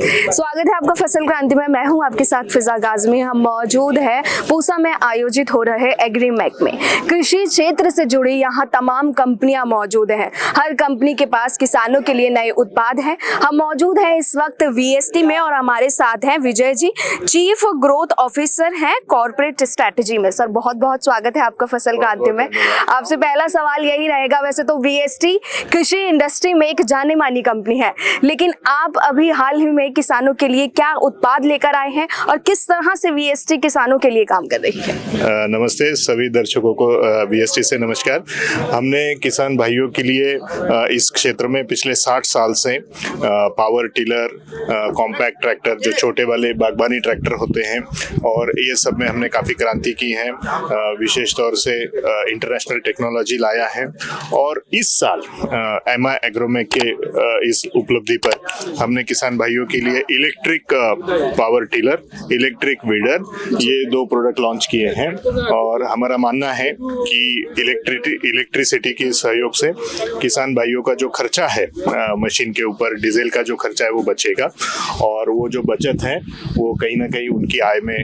स्वागत है आपका फसल क्रांति में। मैं हूं आपके साथ फिजा गाजमी। हम मौजूद है पूसा में आयोजित हो रहे एग्रीमेक में। कृषि क्षेत्र से जुड़ी यहां तमाम कंपनियां मौजूद हैं। हर कंपनी के पास किसानों के लिए नए उत्पाद हैं। हम मौजूद हैं इस वक्त वीएसटी में और हमारे साथ हैं Vijay ji, chief growth officer हैं कॉर्पोरेट स्ट्रेटेजी में। सर बहुत बहुत स्वागत है आपका फसल क्रांति में। आपसे पहला सवाल यही रहेगा, वैसे तो वीएसटी कृषि इंडस्ट्री में एक जानी मानी कंपनी है, लेकिन आप अभी हाल ही में किसानों के लिए क्या उत्पाद लेकर आए हैं और किस तरह से वीएसटी किसानों के लिए काम कर रही है? नमस्ते सभी दर्शकों को, वीएसटी से नमस्कार। हमने किसान भाइयों के लिए इस क्षेत्र में पिछले 60 साल से पावर टिलर, कॉम्पैक्ट ट्रैक्टर, जो छोटे वाले बागबानी ट्रैक्टर होते हैं, और ये सब में हमने काफ़ी क्रांति की है। विशेष तौर से इंटरनेशनल टेक्नोलॉजी लाया है और इस साल एमा एग्रोमेक के इस उपलब्धि पर हमने किसान भाइयों के लिए electric power tiller, electric weeder, ये 2 प्रोडक्ट लॉन्च किए हैं। और हमारा मानना है कि इलेक्ट्रिसिटी के सहयोग से किसान भाइयों का जो खर्चा है मशीन के ऊपर, डीजल का जो खर्चा है वो बचेगा, और वो जो बचत है वो कहीं ना कहीं उनकी आय में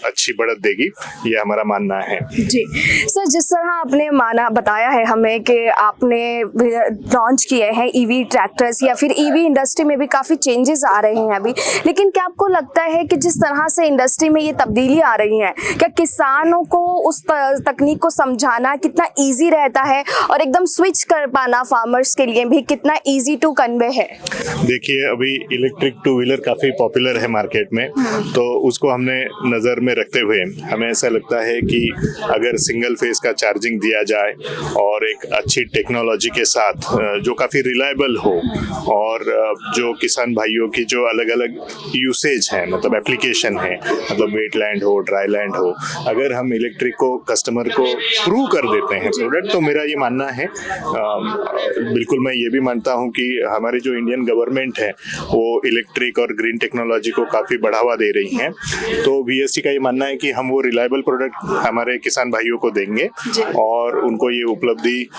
अच्छी बढ़त देगी, ये हमारा मानना है। जी सर, जिस तरह आपने बताया है हमें कि आपने लॉन्च किए हैं ईवी ट्रैक्टर्स, या फिर ईवी इंडस्ट्री में भी काफ़ी चेंजेस आ रहे हैं अभी, लेकिन क्या आपको लगता है कि जिस तरह से इंडस्ट्री में ये तब्दीली आ रही है, क्या किसानों को उस तकनीक को समझाना कितना इजी रहता है और एकदम स्विच कर पाना फार्मर्स के लिए भी कितना इजी टू कन्वे है? देखिए, अभी इलेक्ट्रिक 2 व्हीलर काफ़ी पॉपुलर है मार्केट में, तो उसको हमने नज़र में रखते हुए हमें ऐसा लगता है कि अगर सिंगल फेज का चार्जिंग दिया जाए और एक अच्छी टेक्नोलॉजी के साथ जो काफ़ी रिलायबल हो, और जो किसान भाइयों की जो अलग अलग यूसेज है, मतलब एप्लीकेशन है, मतलब वेटलैंड हो, ड्राई लैंड हो, अगर हम इलेक्ट्रिक को कस्टमर को प्रूव कर देते हैं प्रोडक्ट, तो मेरा ये मानना है, बिल्कुल मैं ये भी मानता हूँ कि हमारी जो इंडियन गवर्नमेंट है वो इलेक्ट्रिक और ग्रीन टेक्नोलॉजी को काफ़ी बढ़ावा दे रही है। तो वीएसटी का ये मानना है कि हम वो रिलायबल प्रोडक्ट हमारे किसान भाइयों को देंगे और उनको ये उपलब्धि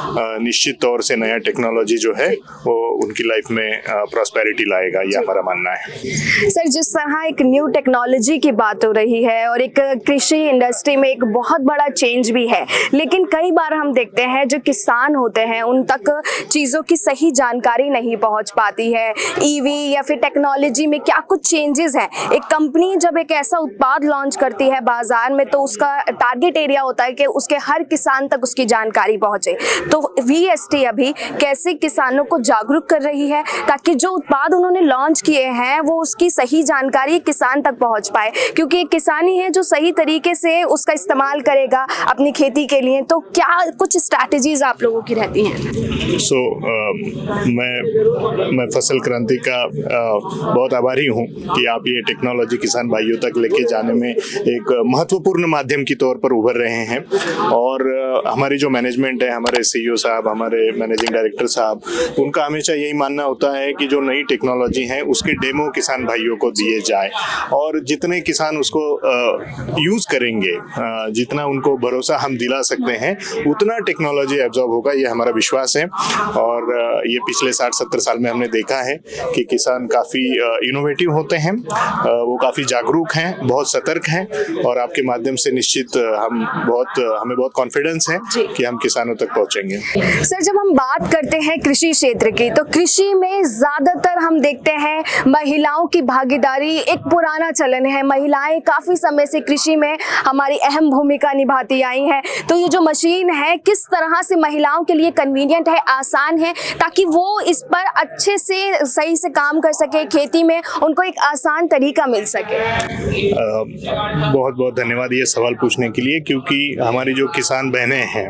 निश्चित तौर से नया टेक्नोलॉजी जो है वो उनकी लाइफ में प्रॉस्पेरिटी लाएगा, ये हमारा मानना है। सर, जिस तरह एक न्यू टेक्नोलॉजी की बात हो रही है और एक कृषि इंडस्ट्री में एक बहुत बड़ा चेंज भी है, लेकिन कई बार हम देखते हैं जो किसान होते हैं उन तक चीज़ों की सही जानकारी नहीं पहुंच पाती है। ईवी या फिर टेक्नोलॉजी में क्या कुछ चेंजेस हैं? एक कंपनी जब एक ऐसा उत्पाद लॉन्च करती है बाजार में, तो उसका टारगेट एरिया होता है कि उसके हर किसान तक उसकी जानकारी पहुंचे। तो वीएसटी अभी कैसे किसानों को जागरूक कर रही है ताकि जो उत्पाद उन्होंने लॉन्च किए हैं वो उसकी सही जानकारी किसान तक पहुंच पाए, क्योंकि एक किसान ही है जो सही तरीके से उसका इस्तेमाल करेगा अपनी खेती के लिए। तो क्या कुछ स्ट्रैटेजीज आप लोगों की रहती हैं? मैं फसल क्रांति का बहुत आभारी हूँ कि आप ये टेक्नोलॉजी किसान भाइयों तक लेके जाने में एक महत्वपूर्ण माध्यम के तौर पर उभर रहे हैं। और हमारी जो मैनेजमेंट है, हमारे सीईओ साहब, हमारे मैनेजिंग डायरेक्टर साहब, उनका हमेशा यही मानना होता है कि जो नई टेक्नोलॉजी है उसके डेमो किसान भाइयों को दिए जाए, और जितने किसान उसको यूज़ करेंगे, जितना उनको भरोसा हम दिला सकते हैं, उतना टेक्नोलॉजी एब्जॉर्ब होगा, ये हमारा विश्वास है। और ये पिछले 60-70 साल में हमने देखा है कि किसान काफ़ी इनोवेटिव होते हैं, वो काफ़ी जागरूक हैं, बहुत सतर्क हैं, और आपके माध्यम से निश्चित हमें बहुत कॉन्फिडेंस है कि हम किसानों तक पहुंचेंगे। सर, जब हम बात करते हैं कृषि क्षेत्र की, तो कृषि में ज्यादातर हम देखते हैं महिलाओं की भागीदारी एक पुराना चलन है। महिलाएं काफी समय से कृषि में हमारी अहम भूमिका निभाती आई हैं। तो ये जो मशीन है किस तरह से महिलाओं के लिए कन्वीनियंट है, आसान है, ताकि वो इस पर अच्छे से सही से काम कर सके, खेती में उनको एक आसान तरीका मिल सके? बहुत बहुत धन्यवाद ये सवाल पूछने के लिए, क्योंकि हमारी जो किसान बहनें हैं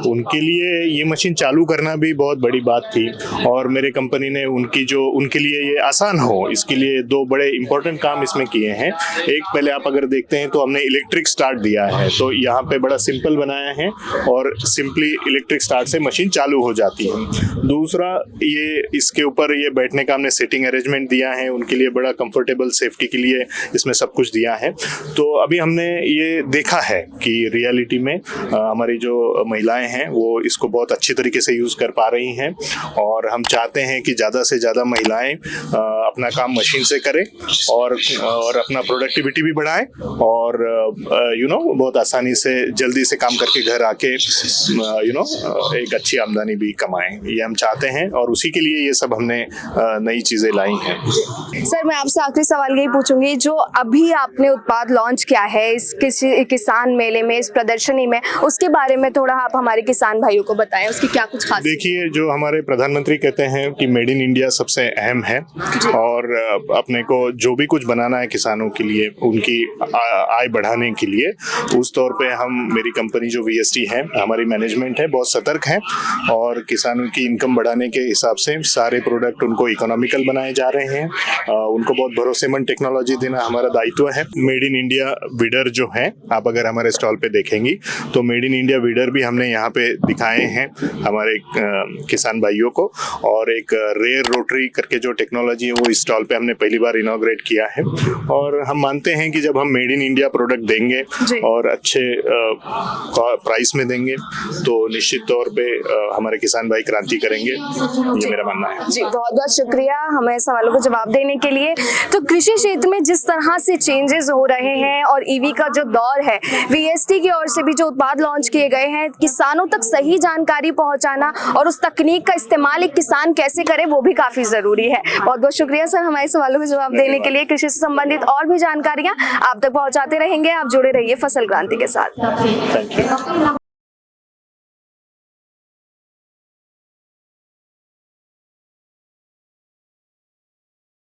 उनके लिए ये मशीन चालू करना भी बहुत बड़ी बात थी, और मेरे कंपनी ने उनके लिए ये आसान हो, इसके लिए 2 बड़े इंपॉर्टेंट काम इसमें किए हैं। एक, पहले आप अगर देखते हैं तो हमने इलेक्ट्रिक स्टार्ट दिया है, तो यहाँ पे बड़ा सिंपल बनाया है और सिंपली इलेक्ट्रिक स्टार्ट से मशीन चालू हो जाती है। दूसरा, ये इसके ऊपर ये बैठने का हमने सेटिंग अरेंजमेंट दिया है, उनके लिए बड़ा कंफर्टेबल, सेफ्टी के लिए इसमें सब कुछ दिया है। तो अभी हमने ये देखा है कि रियलिटी में हमारी जो महिलाएं हैं वो इसको बहुत अच्छी तरीके से यूज़ कर पा रही हैं, और हम चाहते हैं कि ज़्यादा से ज़्यादा महिलाएं अपना काम मशीन से करें और अपना प्रोडक्टिविटी भी बढ़ाएं और बहुत आसानी से जल्दी से काम करके घर आके एक अच्छी आमदनी भी कमाएं, ये हम चाहते हैं और उसी के लिए ये सब हमने नई चीजें लाई हैं। सर, मैं आपसे आखिरी सवाल यही पूछूंगी, जो अभी आपने उत्पाद लॉन्च किया है इस किसान मेले में, इस प्रदर्शनी में, उसके बारे में थोड़ा आप हमारे किसान भाइयों को बताएं, उसकी क्या कुछ खासियत? देखिए, जो हमारे प्रधानमंत्री कहते हैं कि मेड इन इंडिया सबसे अहम है और अपने को जो भी कुछ बनाना है किसानों के लिए, उनकी आय बढ़ाने के लिए, उस तौर पे मेरी कंपनी जो VST है, हमारी मैनेजमेंट है, बहुत सतर्क है और किसानों की इनकम बढ़ाने के हिसाब से सारे प्रोडक्ट उनको इकोनॉमिकल बनाए जा रहे हैं। उनको बहुत भरोसेमंद टेक्नोलॉजी देना हमारा दायित्व है। मेड इन इंडिया विडर जो है, आप अगर हमारे स्टॉल पे देखेंगी तो मेड इन इंडिया विडर भी हमने यहाँ पे दिखाए हैं हमारे किसान भाइयों को, और एक रेयर रोटरी करके जो टेक्नोलॉजी है वो इस स्टॉल पे हमने पहली बार इनॉग्रेट किया है। और हम मानते हैं कि जब हम मेड इन इंडिया प्रोडक्ट देंगे और अच्छे प्राइस में देंगे तो निश्चित तौर पे हमारे किसान भाई क्रांति करेंगे, ये मेरा मानना है। जी, बहुत बहुत शुक्रिया हमें सवालों को जवाब देने के लिए। तो कृषि क्षेत्र में जिस तरह से चेंजेस हो रहे हैं और ईवी का जो दौर है, VST की ओर से भी जो उत्पाद लॉन्च किए गए हैं, किसानों तक सही जानकारी पहुंचाना और उस तकनीक का इस्तेमाल एक किसान कैसे करे वो भी काफी जरूरी है। बहुत बहुत शुक्रिया सर हमारे सवालों को जवाब देने के लिए। कृषि से संबंधित और भी जानकारियां आप तक पहुंचाते रहेंगे, आप जुड़े रहिए फसल क्रांति के साथ। Thank you.